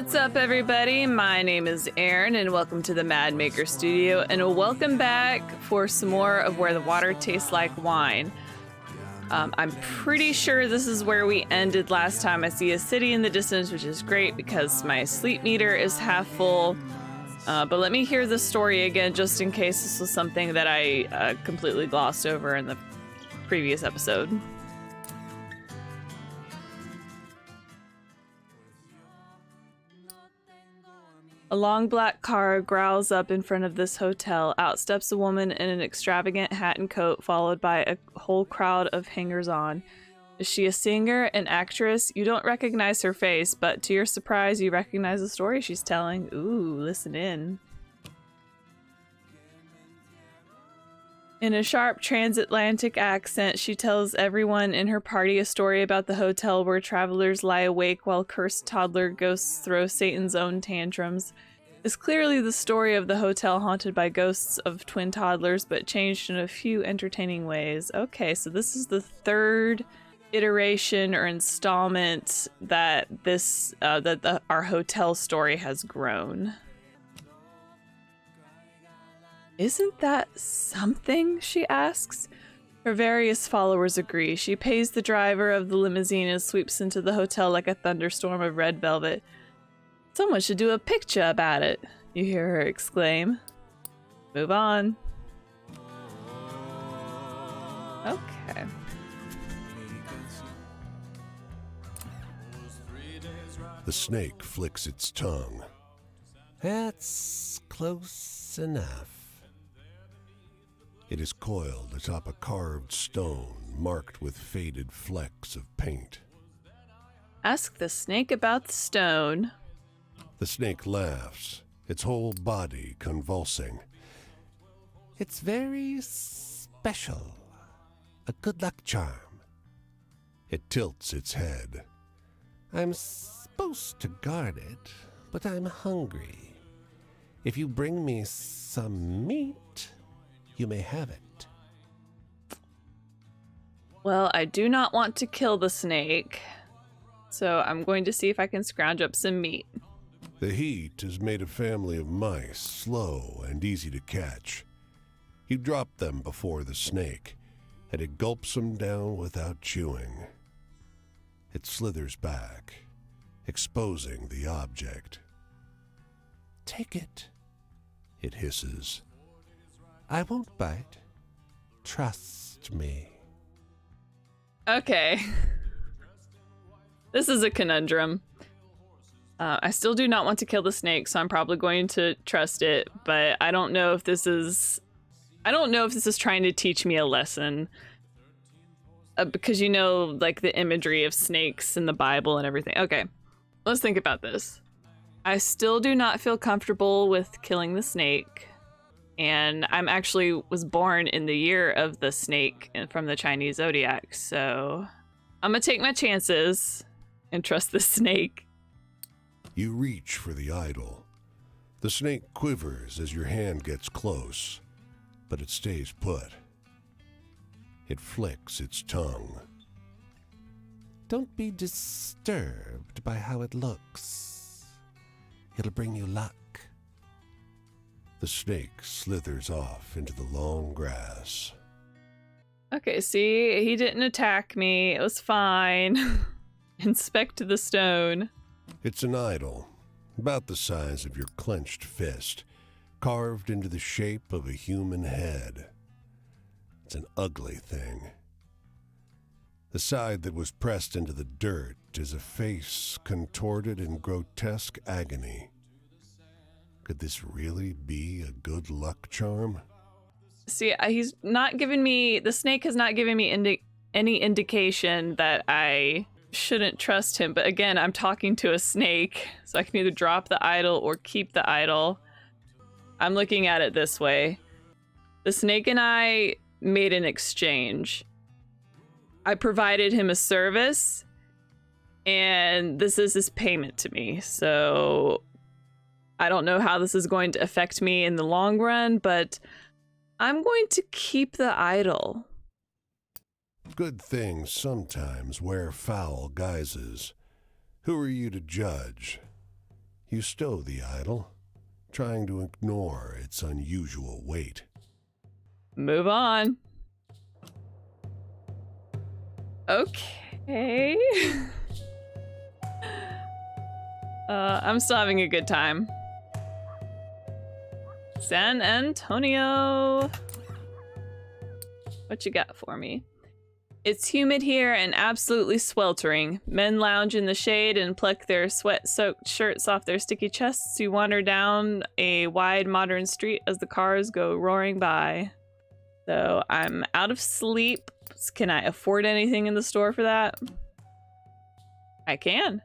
What's up, everybody? My name is Aaron, and welcome to the Mad Maker Studio, and welcome back for some more of Where the Water Tastes Like Wine. I'm pretty sure this is where we ended last time. I see a city in the distance, which is great because my sleep meter is half full. But let me hear the story again, just in case this was something that I completely glossed over in the previous episode. A long black car growls up in front of this hotel. Out steps a woman in an extravagant hat and coat, followed by a whole crowd of hangers-on. Is she a singer, an actress? You don't recognize her face, but to your surprise, you recognize the story she's telling. Ooh, listen in. In a sharp transatlantic accent, she tells everyone in her party a story about the hotel where travelers lie awake while cursed toddler ghosts throw Satan's own tantrums. It's clearly the story of the hotel haunted by ghosts of twin toddlers, but changed in a few entertaining ways. Okay, so this is the third iteration or installment that our hotel story has grown. Isn't that something? She asks. Her various followers agree. She pays the driver of the limousine and sweeps into the hotel like a thunderstorm of red velvet. Someone should do a picture about it, you hear her exclaim. Move on. Okay. The snake flicks its tongue. That's close enough. It is coiled atop a carved stone marked with faded flecks of paint. Ask the snake about the stone. The snake laughs, its whole body convulsing. It's very special. A good luck charm. It tilts its head. I'm supposed to guard it, but I'm hungry. If you bring me some meat, you may have it. Well, I do not want to kill the snake, so I'm going to see if I can scrounge up some meat. The heat has made a family of mice slow and easy to catch. You drop them before the snake, and it gulps them down without chewing. It slithers back, exposing the object. Take it, it hisses. I won't bite. Trust me. Okay. This is a conundrum. I still do not want to kill the snake, so I'm probably going to trust it, but I don't know if this is trying to teach me a lesson. Because you know, like the imagery of snakes in the Bible and everything. Okay, let's think about this. I still do not feel comfortable with killing the snake. And I'm actually was born in the year of the snake from the Chinese zodiac, so I'm gonna take my chances and trust the snake. You reach for the idol. The snake quivers as your hand gets close, but it stays put. It flicks its tongue. Don't be disturbed by how it looks. It'll bring you luck. The snake slithers off into the long grass. Okay, see, he didn't attack me. It was fine. Inspect the stone. It's an idol, about the size of your clenched fist, carved into the shape of a human head. It's an ugly thing. The side that was pressed into the dirt is a face contorted in grotesque agony. Could this really be a good luck charm? See, he's not giving me, the snake has not given me any indication that I shouldn't trust him. But again, I'm talking to a snake, so I can either drop the idol or keep the idol. I'm looking at it this way. The snake and I made an exchange. I provided him a service, and this is his payment to me. So I don't know how this is going to affect me in the long run, but I'm going to keep the idol. Good things sometimes wear foul guises. Who are you to judge? You stow the idol, trying to ignore its unusual weight. Move on. Okay. I'm still having a good time. San Antonio. What you got for me? It's humid here and absolutely sweltering. Men lounge in the shade and pluck their sweat-soaked shirts off their sticky chests. You wander down a wide modern street as the cars go roaring by. So I'm out of sleep. Can I afford anything in the store for that? I can.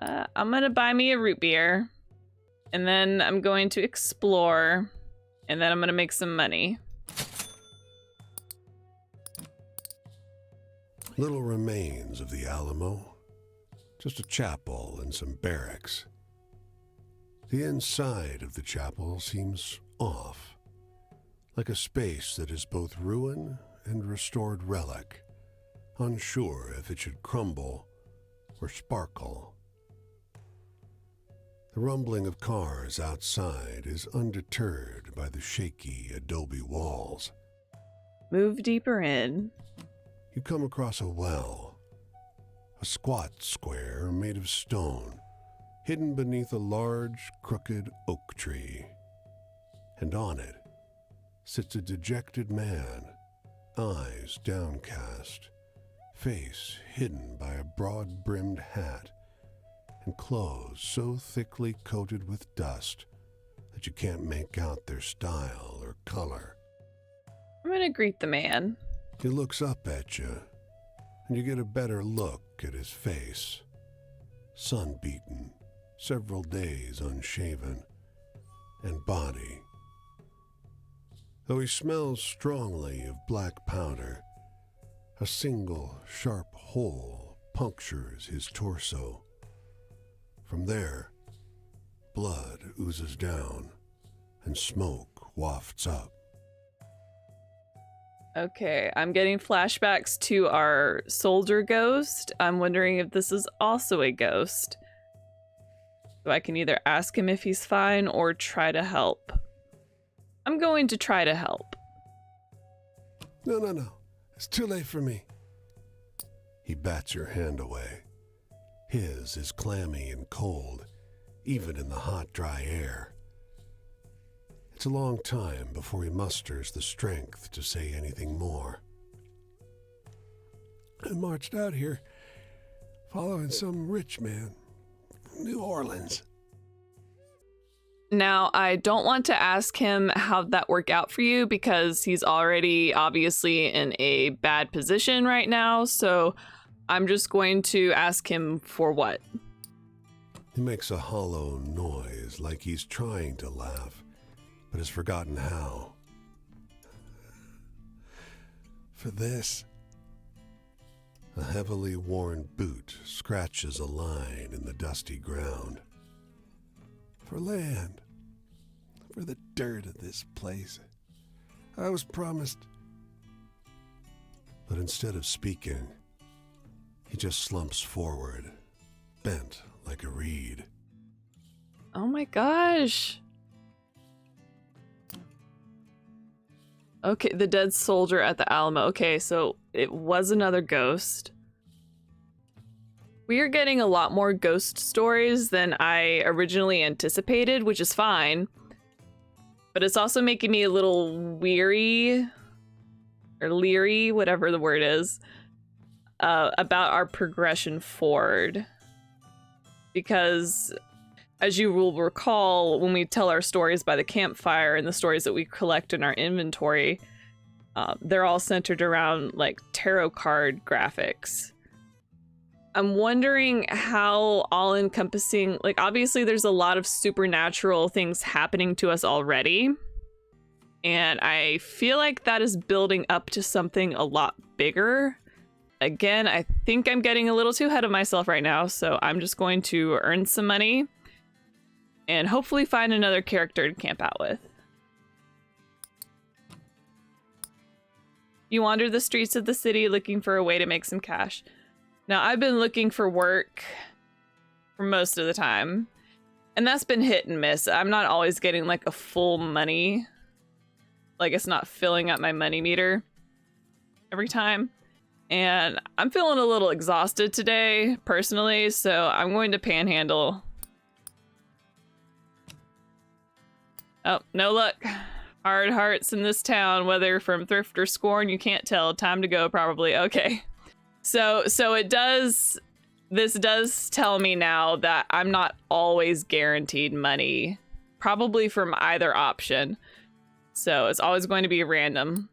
I'm gonna buy me a root beer. And then I'm going to explore. And then I'm gonna make some money. Little remains of the Alamo. Just a chapel and some barracks. The inside of the chapel seems off. Like a space that is both ruin and restored relic. Unsure if it should crumble or sparkle. The rumbling of cars outside is undeterred by the shaky adobe walls. Move deeper in. You come across a well, a squat square made of stone, hidden beneath a large, crooked oak tree. And on it sits a dejected man, eyes downcast, face hidden by a broad-brimmed hat, and clothes so thickly coated with dust that you can't make out their style or color. I'm gonna greet the man. He looks up at you, and you get a better look at his face. Sun-beaten, several days unshaven, and body. Though he smells strongly of black powder, a single sharp hole punctures his torso. From there, blood oozes down, and smoke wafts up. Okay, I'm getting flashbacks to our soldier ghost. I'm wondering if this is also a ghost. So I can either ask him if he's fine or try to help. I'm going to try to help. No. It's too late for me. He bats your hand away. His is clammy and cold, even in the hot, dry air. It's a long time before he musters the strength to say anything more. I marched out here following some rich man, New Orleans. Now, I don't want to ask him how'd that work out for you because he's already obviously in a bad position right now, so I'm just going to ask him for what? He makes a hollow noise like he's trying to laugh, but has forgotten how. For this. A heavily worn boot scratches a line in the dusty ground. For land. For the dirt of this place. I was promised. But instead of speaking, he just slumps forward, bent like a reed. Oh my gosh. Okay, the dead soldier at the Alamo. Okay, so it was another ghost. We are getting a lot more ghost stories than I originally anticipated, which is fine. But it's also making me a little weary, or leery, whatever the word is, about our progression forward. Because, as you will recall, when we tell our stories by the campfire and the stories that we collect in our inventory, they're all centered around, like, tarot card graphics. I'm wondering how all-encompassing, like, obviously there's a lot of supernatural things happening to us already, and I feel like that is building up to something a lot bigger. Again, I think I'm getting a little too ahead of myself right now, so I'm just going to earn some money and hopefully find another character to camp out with. You wander the streets of the city looking for a way to make some cash. Now, I've been looking for work for most of the time, And that's been hit and miss. I'm not always getting like a full money. Like it's not filling up my money meter every time. And I'm feeling a little exhausted today, personally, so I'm going to panhandle. Oh, no luck. Hard hearts in this town, whether from thrift or scorn, you can't tell. Time to go, probably. Okay. So this does tell me now that I'm not always guaranteed money, probably from either option. So it's always going to be random.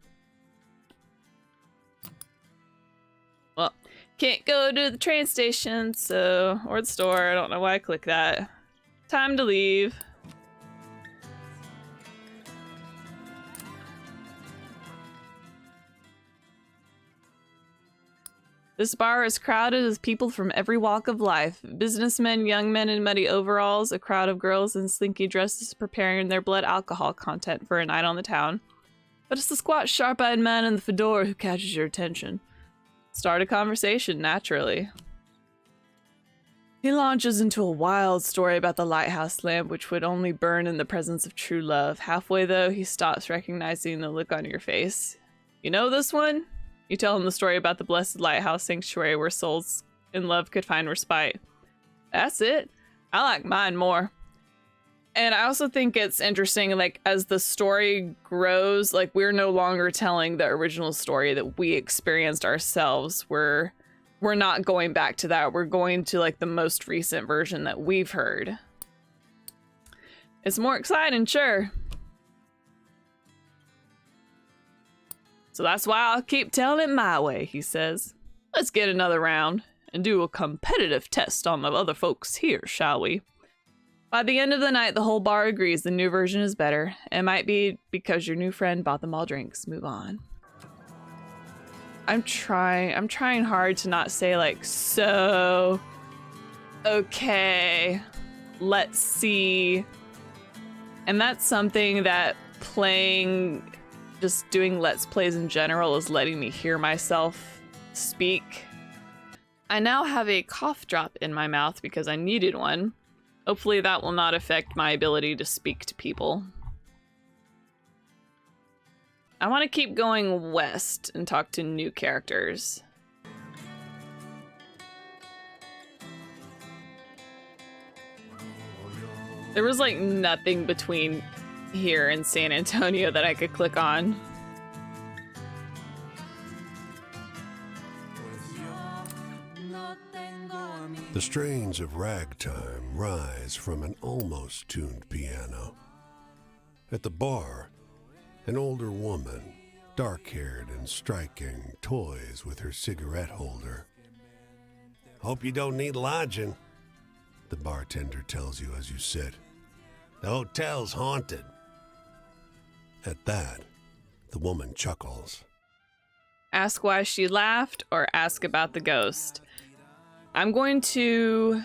Well, can't go to the train station, so, or the store. I don't know why I click that. Time to leave. This bar is crowded with people from every walk of life. Businessmen, young men in muddy overalls, a crowd of girls in slinky dresses preparing their blood alcohol content for a night on the town. But it's the squat, sharp-eyed man in the fedora who catches your attention. Start a conversation, naturally. He launches into a wild story about the lighthouse lamp which would only burn in the presence of true love. Halfway, though, he stops, recognizing the look on your face. You know this one? You tell him the story about the blessed lighthouse sanctuary where souls in love could find respite. That's it. I like mine more. And I also think it's interesting, like, as the story grows, like, we're no longer telling the original story that we experienced ourselves. We're not going back to that. We're going to, like, the most recent version that we've heard. It's more exciting, sure. So that's why I'll keep telling it my way, he says. Let's get another round and do a competitive test on the other folks here, shall we? By the end of the night, the whole bar agrees the new version is better. It might be because your new friend bought them all drinks. Move on. I'm trying hard to not say like, so, okay, let's see. And that's something that playing, just doing Let's Plays in general is letting me hear myself speak. I now have a cough drop in my mouth because I needed one. Hopefully that will not affect my ability to speak to people. I want to keep going west and talk to new characters. There was like nothing between here and San Antonio that I could click on. The strains of ragtime rise from an almost tuned piano. At the bar, an older woman, dark-haired and striking, toys with her cigarette holder. "Hope you don't need lodging," the bartender tells you as you sit. "The hotel's haunted." At that, the woman chuckles. Ask why she laughed or ask about the ghost. I'm going to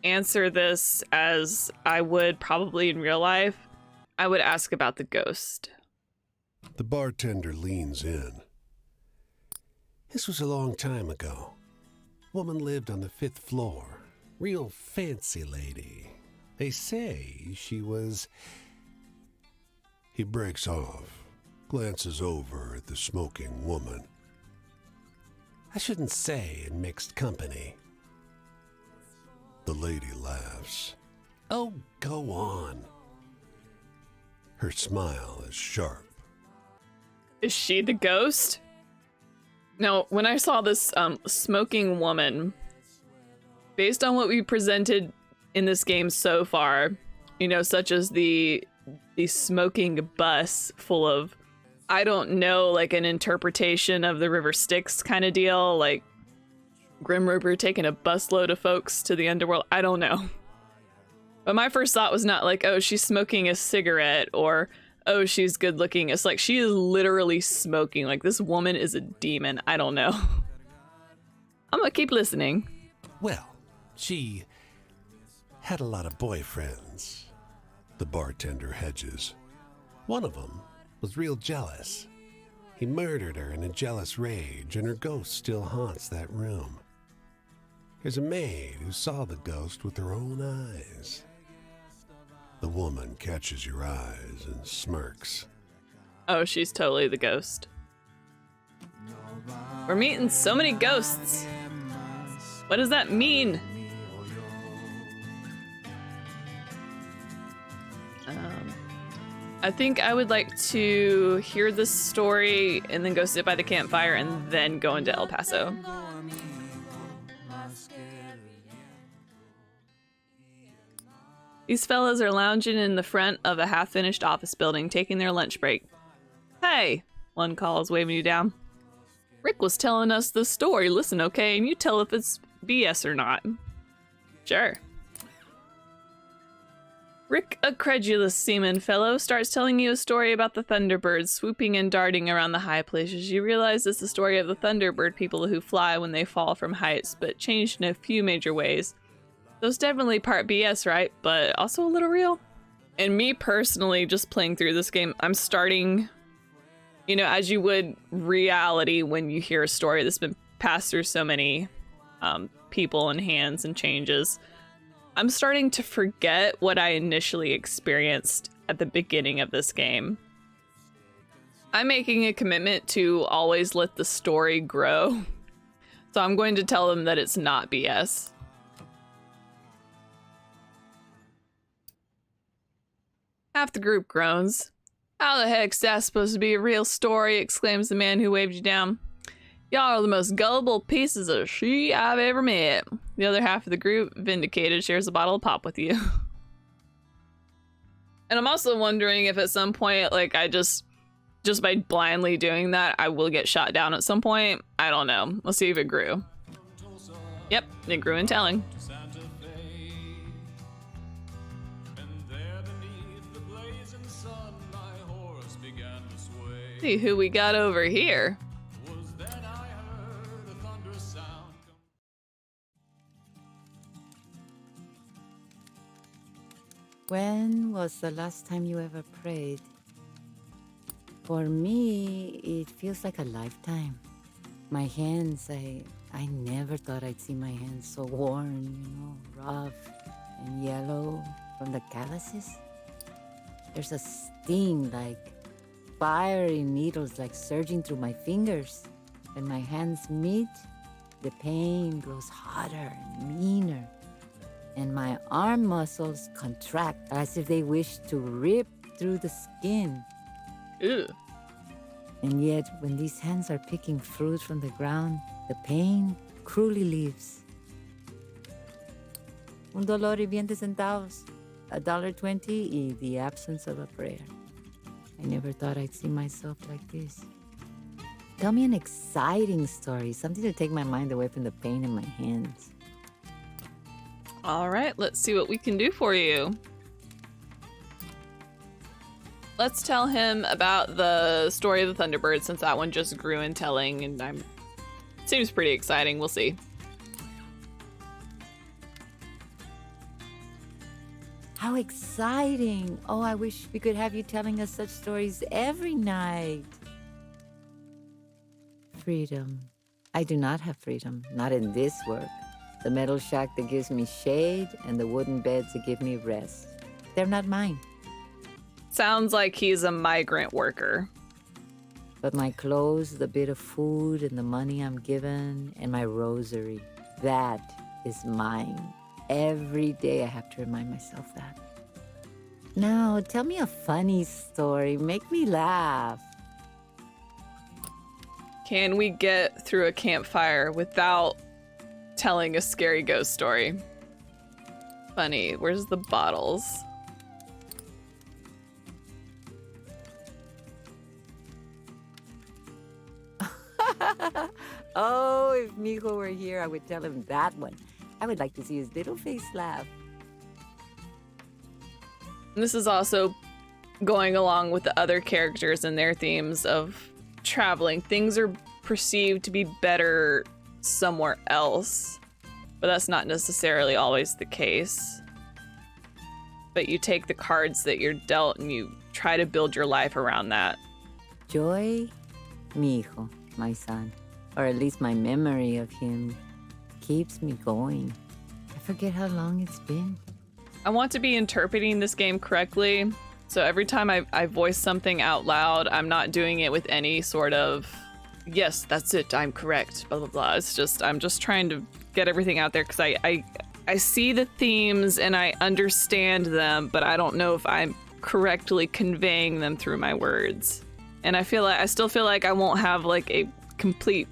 answer this as I would probably in real life. I would ask about the ghost. The bartender leans in. "This was a long time ago. Woman lived on the 5th floor. Real fancy lady. They say she was..." He breaks off, glances over at the smoking woman. "I shouldn't say in mixed company." The lady laughs. "Oh, go on." Her smile is sharp. Is she the ghost? Now, when I saw this smoking woman, based on what we presented in this game so far, you know, such as the smoking bus full of, I don't know, like an interpretation of the River Styx kind of deal, like Grim Reaper taking a busload of folks to the underworld. I don't know. But my first thought was not like, oh, she's smoking a cigarette, or oh, she's good looking. It's like she is literally smoking. Like, this woman is a demon. I don't know. I'm gonna keep listening. "Well, she had a lot of boyfriends." The bartender hedges. "One of them was real jealous. He murdered her in a jealous rage, and her ghost still haunts that room. There's a maid who saw the ghost with her own eyes. The woman catches your eyes and smirks. Oh, she's totally the ghost. We're meeting so many ghosts. What does that mean? I think I would like to hear this story and then go sit by the campfire and then go into El Paso. These fellas are lounging in the front of a half-finished office building, taking their lunch break. Hey, one calls, waving you down. Rick was telling us the story. Listen, okay, and you tell if it's BS or not. Sure. Rick, a credulous seaman fellow, starts telling you a story about the Thunderbirds swooping and darting around the high places. You realize it's the story of the Thunderbird people who fly when they fall from heights, but changed in a few major ways. So it's definitely part BS, right? But also a little real. And me personally, just playing through this game, I'm starting, you know, as you would reality when you hear a story that's been passed through so many people and hands and changes. I'm starting to forget what I initially experienced at the beginning of this game. I'm making a commitment to always let the story grow. So I'm going to tell them that it's not BS. Half the group groans. How the heck's that supposed to be a real story? Exclaims the man who waved you down. Y'all are the most gullible pieces of shit I've ever met. The other half of the group, vindicated, shares a bottle of pop with you. And I'm also wondering if at some point, like, I just by blindly doing that, I will get shot down at some point. I don't know. We'll see if it grew. Yep, it grew in telling. See who we got over here. When was the last time you ever prayed? For me, it feels like a lifetime. My hands, I never thought I'd see my hands so worn, you know, rough and yellow from the calluses. There's a sting like fiery needles like surging through my fingers. When my hands meet, the pain grows hotter and meaner. And my arm muscles contract as if they wish to rip through the skin. Ew. And yet, when these hands are picking fruit from the ground, the pain cruelly leaves. Un dolor y 20 centavos, $1.20 y the absence of a prayer. I never thought I'd see myself like this. Tell me an exciting story, something to take my mind away from the pain in my hands. All right, let's see what we can do for you. Let's tell him about the story of the Thunderbird, since that one just grew in telling, and seems pretty exciting. We'll see. How exciting! Oh, I wish we could have you telling us such stories every night. Freedom. I do not have freedom, not in this work. The metal shack that gives me shade and the wooden beds that give me rest. They're not mine. Sounds like he's a migrant worker. But my clothes, the bit of food, and the money I'm given, and my rosary, that is mine. Every day I have to remind myself that. Now, tell me a funny story. Make me laugh. Can we get through a campfire without telling a scary ghost story? Funny. Where's the bottles? Oh, if Mijo were here, I would tell him that one. I would like to see his little face laugh. And this is also going along with the other characters and their themes of traveling. Things are perceived to be better somewhere else, but that's not necessarily always the case. But you take the cards that you're dealt and you try to build your life around that. Joy, Mijo, my son, or at least my memory of him, keeps me going. I forget how long it's been. I want to be interpreting this game correctly. So every time I voice something out loud, I'm not doing it with any sort of, yes, that's it, I'm correct, blah, blah, blah. It's just, I'm just trying to get everything out there because I see the themes and I understand them, but I don't know if I'm correctly conveying them through my words. And I still feel like I won't have like a complete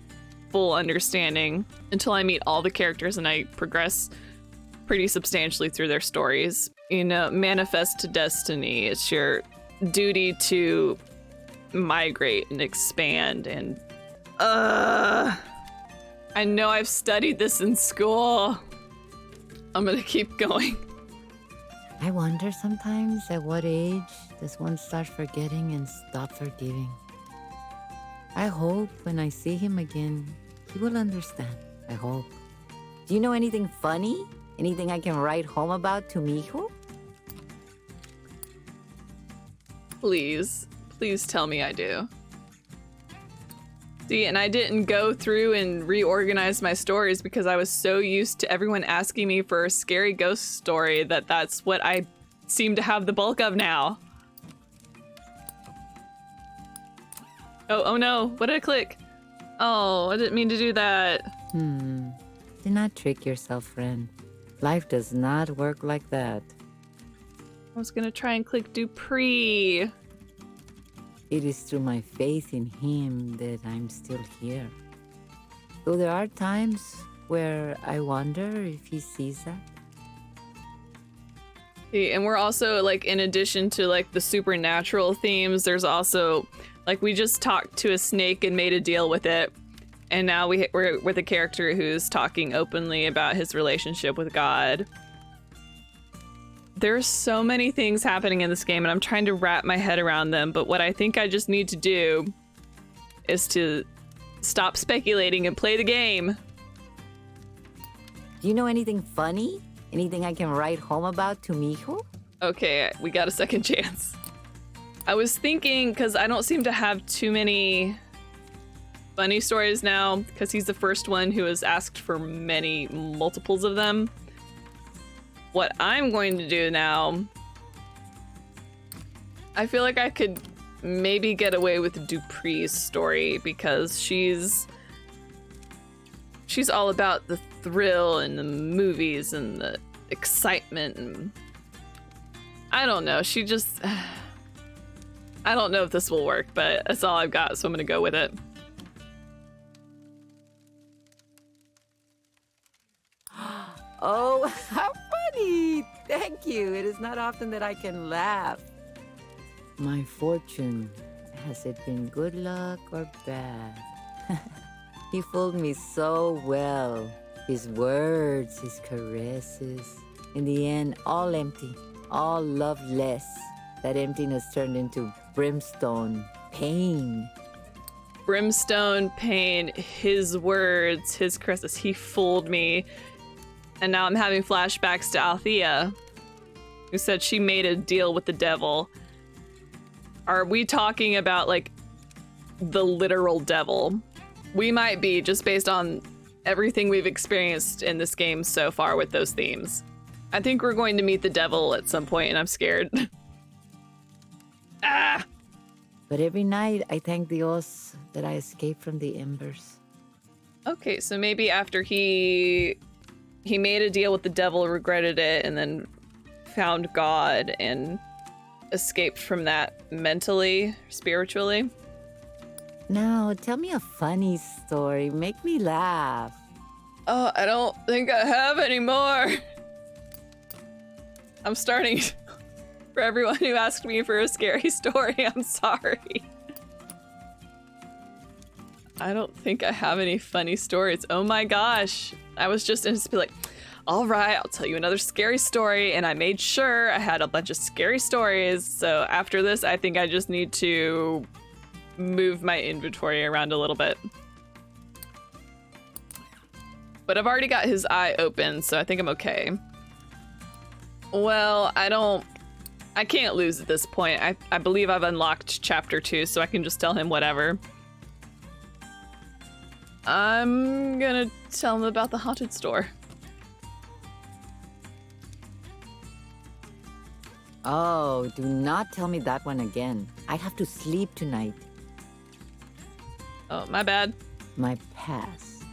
full understanding until I meet all the characters and I progress pretty substantially through their stories. You know, manifest destiny. It's your duty to migrate and expand and I know I've studied this in school. I'm gonna keep going. I wonder sometimes at what age does one start forgetting and stop forgiving. I hope when I see him again, he will understand. I hope. Do you know anything funny? Anything I can write home about to mi hijo? Please tell me I do. See, and I didn't go through and reorganize my stories because I was so used to everyone asking me for a scary ghost story that that's what I seem to have the bulk of now. Oh no, what did I click? Oh, I didn't mean to do that. Do not trick yourself, friend. Life does not work like that. I was gonna try and click Dupree. It is through my faith in him that I'm still here. Though there are times where I wonder if he sees that. See, and we're also, like, in addition to, like, the supernatural themes, there's also, like, we just talked to a snake and made a deal with it. And now we're with a character who's talking openly about his relationship with God. There's so many things happening in this game, and I'm trying to wrap my head around them, but what I think I just need to do is to stop speculating and play the game. Do you know anything funny? Anything I can write home about to mi hijo? Okay, we got a second chance. I was thinking, because I don't seem to have too many funny stories now, because he's the first one who has asked for multiples of them. What I'm going to do now, I feel like I could maybe get away with Dupree's story because she's all about the thrill and the movies and the excitement and I don't know, she just I don't know if this will work, but that's all I've got, so I'm gonna go with it. Oh, how funny! Thank you. It is not often that I can laugh. My fortune, has it been good luck or bad? He fooled me so well. His words, his caresses. In the end, all empty, all loveless. That emptiness turned into brimstone, pain. Brimstone, pain, his words, his caresses. He fooled me. And now I'm having flashbacks to Althea, who said she made a deal with the devil. Are we talking about, like, the literal devil? We might be, just based on everything we've experienced in this game so far with those themes. I think we're going to meet the devil at some point, and I'm scared. Ah! But every night, I thank Dios that I escaped from the embers. Okay, so maybe after he made a deal with the devil, regretted it, and then found God and escaped from that mentally, spiritually. Now, tell me a funny story. Make me laugh. Oh, I don't think I have any more. I'm starting. For everyone who asked me for a scary story, I'm sorry. I don't think I have any funny stories. Oh my gosh. I was just like, all right, I'll tell you another scary story. And I made sure I had a bunch of scary stories. So after this, I think I just need to move my inventory around a little bit. But I've already got his eye open, so I think I'm okay. Well, I can't lose at this point. I believe I've unlocked chapter 2, so I can just tell him whatever. I'm gonna tell him about the haunted store. Oh, do not tell me that one again. I have to sleep tonight. Oh, my bad. My past.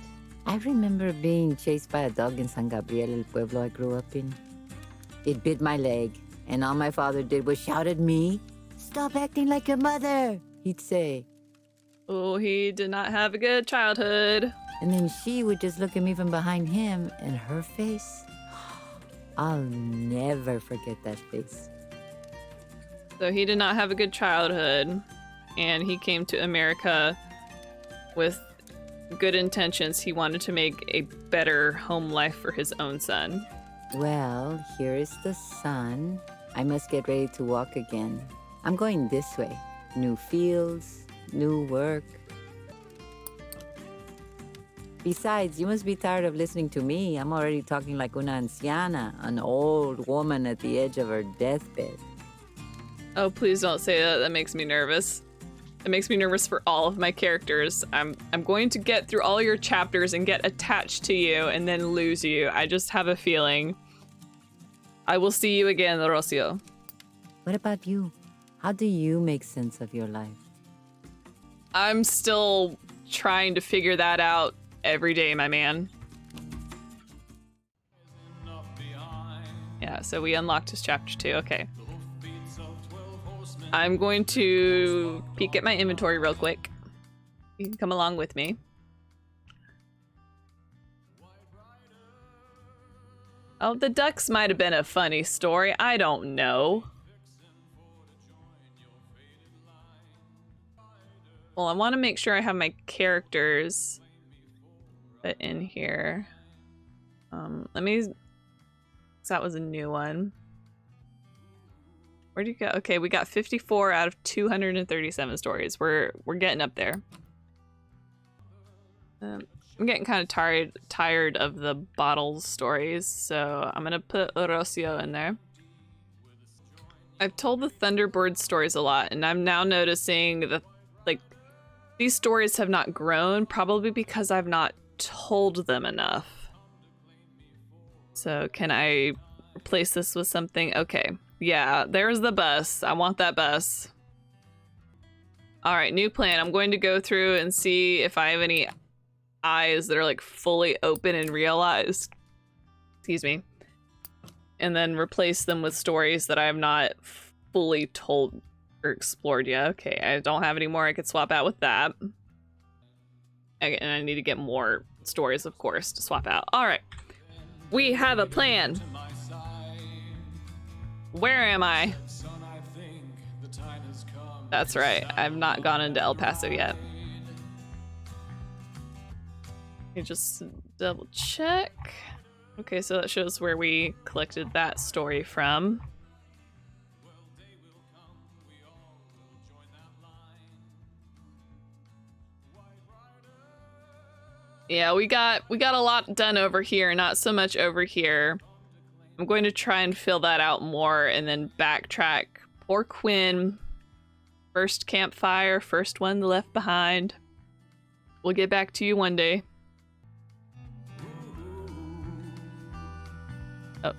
I remember being chased by a dog in San Gabriel, el pueblo I grew up in. It bit my leg, and all my father did was shout at me, "Stop acting like your mother," he'd say. Oh, he did not have a good childhood. And then she would just look at me from behind him, and her face, I'll never forget that face. So he did not have a good childhood, and he came to America with good intentions. He wanted to make a better home life for his own son. Well, here is the sun. I must get ready to walk again. I'm going this way. New fields, new work. Besides, you must be tired of listening to me. I'm already talking like una anciana, an old woman at the edge of her deathbed. Oh, please don't say that. That makes me nervous. It makes me nervous for all of my characters. I'm going to get through all your chapters and get attached to you and then lose you. I just have a feeling. I will see you again, Rocio. What about you? How do you make sense of your life? I'm still trying to figure that out every day, my man. Yeah, so we unlocked his chapter 2. Okay. I'm going to peek at my inventory real quick. You can come along with me. Oh, the ducks might have been a funny story. I don't know. Well, I want to make sure I have my characters put in here. Let me... That was a new one. Where'd you go? Okay, we got 54 out of 237 stories. We're getting up there. I'm getting kind of tired of the bottles stories, so I'm gonna put Rocio in there. I've told the Thunderbird stories a lot, and I'm now noticing that like these stories have not grown, probably because I've not told them enough. So can I replace this with something? Okay. Yeah, there's the bus. I want that bus. All right, new plan. I'm going to go through and see if I have any eyes that are like fully open and realized. Excuse me. And then replace them with stories that I have not fully told or explored yet. Okay, I don't have any more I could swap out with that. And I need to get more stories, of course, to swap out. All right. We have a plan. Where am I? That's right. I've not gone into El Paso yet. You just double check. Okay, so that shows where we collected that story from. Yeah, we got a lot done over here, not so much over here. I'm going to try and fill that out more and then backtrack. Poor Quinn. First campfire, first one left behind. We'll get back to you one day. Oh.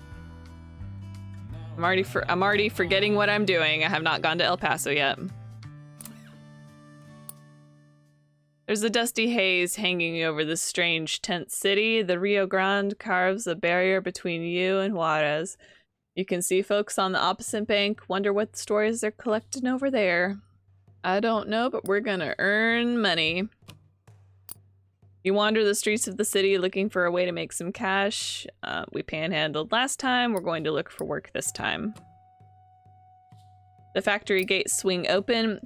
I'm already forgetting what I'm doing. I have not gone to El Paso yet. There's a dusty haze hanging over this strange tent city. The Rio Grande carves a barrier between you and Juarez. You can see folks on the opposite bank. Wonder what stories they're collecting over there. I don't know, but we're gonna earn money. You wander the streets of the city looking for a way to make some cash. We panhandled last time. We're going to look for work this time. The factory gates swing open.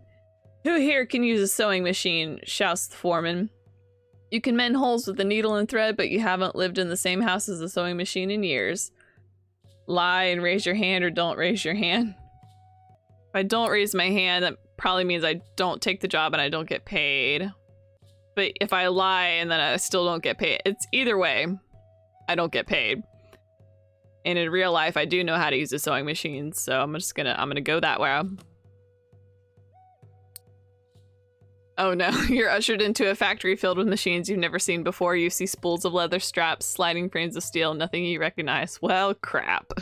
Who here can use a sewing machine? Shouts the foreman. You can mend holes with a needle and thread, but you haven't lived in the same house as a sewing machine in years. Lie and raise your hand, or don't raise your hand. If I don't raise my hand, that probably means I don't take the job and I don't get paid. But if I lie and then I still don't get paid, it's either way, I don't get paid. And in real life, I do know how to use a sewing machine, so I'm gonna go that way. Oh no, you're ushered into a factory filled with machines you've never seen before. You see spools of leather straps, sliding frames of steel, nothing you recognize. Well, crap.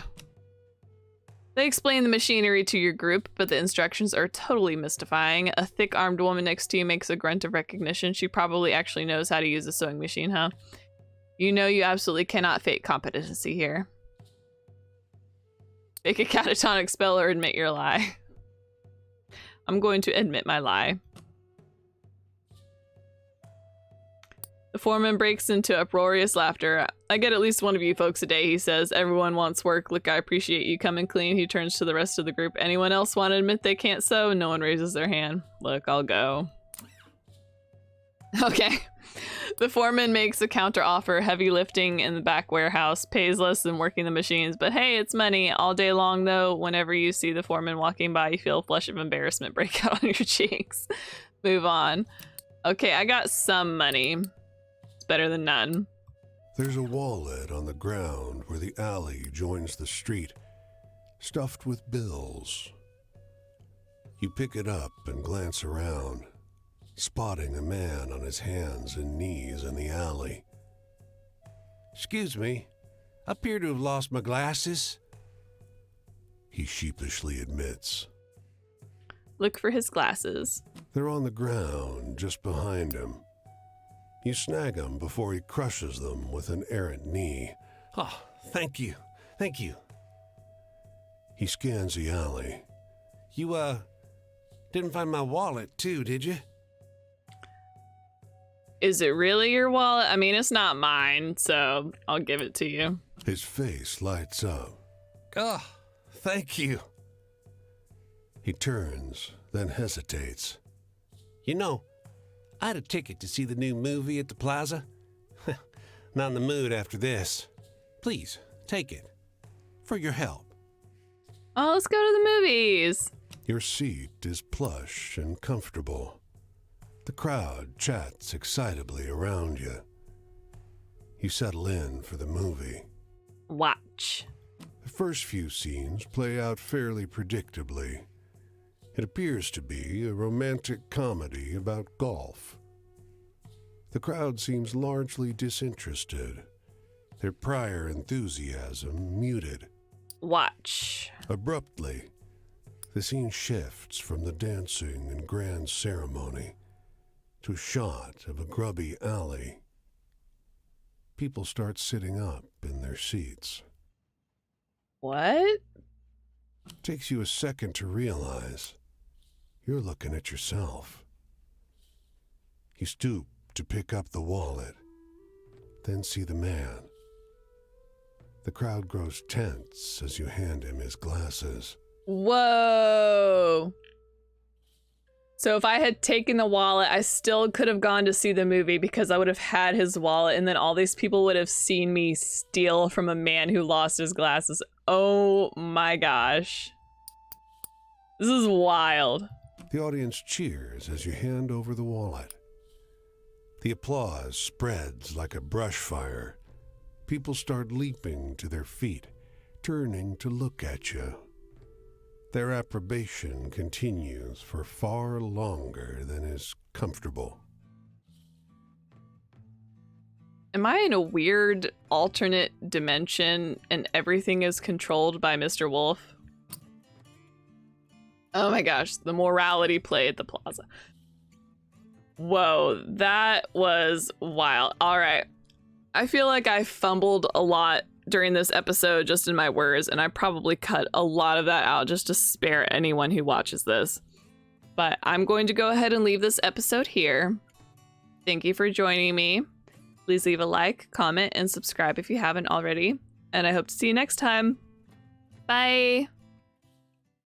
They explain the machinery to your group, but the instructions are totally mystifying. A thick-armed woman next to you makes a grunt of recognition. She probably actually knows how to use a sewing machine, huh? You know you absolutely cannot fake competency here. Fake a catatonic spell or admit your lie. I'm going to admit my lie. The foreman breaks into uproarious laughter. I get at least one of you folks a day, he says. Everyone wants work. Look, I appreciate you coming clean. He turns to the rest of the group. Anyone else want to admit they can't sew? No one raises their hand. Look, I'll go. Okay. The foreman makes a counter offer. Heavy lifting in the back warehouse. Pays less than working the machines. But hey, it's money. All day long, though, whenever you see the foreman walking by, you feel a flush of embarrassment break out on your cheeks. Move on. Okay, I got some money. Better than none. There's a wallet on the ground where the alley joins the street, stuffed with bills. You pick it up and glance around, spotting a man on his hands and knees in the alley. Excuse me, I appear to have lost my glasses. He sheepishly admits. Look for his glasses. They're on the ground just behind him. You snag him before he crushes them with an errant knee. Oh, thank you. Thank you. He scans the alley. You, didn't find my wallet too, did you? Is it really your wallet? I mean, it's not mine, so I'll give it to you. His face lights up. Oh, thank you. He turns, then hesitates. You know, I had a ticket to see the new movie at the plaza. Not in the mood after this. Please, take it. For your help. Oh, let's go to the movies. Your seat is plush and comfortable. The crowd chats excitably around you. You settle in for the movie. Watch. The first few scenes play out fairly predictably. It appears to be a romantic comedy about golf. The crowd seems largely disinterested, their prior enthusiasm muted. Watch. Abruptly, the scene shifts from the dancing and grand ceremony to a shot of a grubby alley. People start sitting up in their seats. What? Takes you a second to realize you're looking at yourself. You stoop to pick up the wallet, then see the man. The crowd grows tense as you hand him his glasses. Whoa. So if I had taken the wallet, I still could have gone to see the movie because I would have had his wallet, and then all these people would have seen me steal from a man who lost his glasses. Oh my gosh. This is wild. The audience cheers as you hand over the wallet. The applause spreads like a brush fire. People start leaping to their feet, turning to look at you. Their approbation continues for far longer than is comfortable. Am I in a weird alternate dimension and everything is controlled by Mr. Wolf? Oh my gosh, the morality play at the plaza. Whoa, that was wild. All right. I feel like I fumbled a lot during this episode just in my words, and I probably cut a lot of that out just to spare anyone who watches this. But I'm going to go ahead and leave this episode here. Thank you for joining me. Please leave a like, comment, and subscribe if you haven't already. And I hope to see you next time. Bye!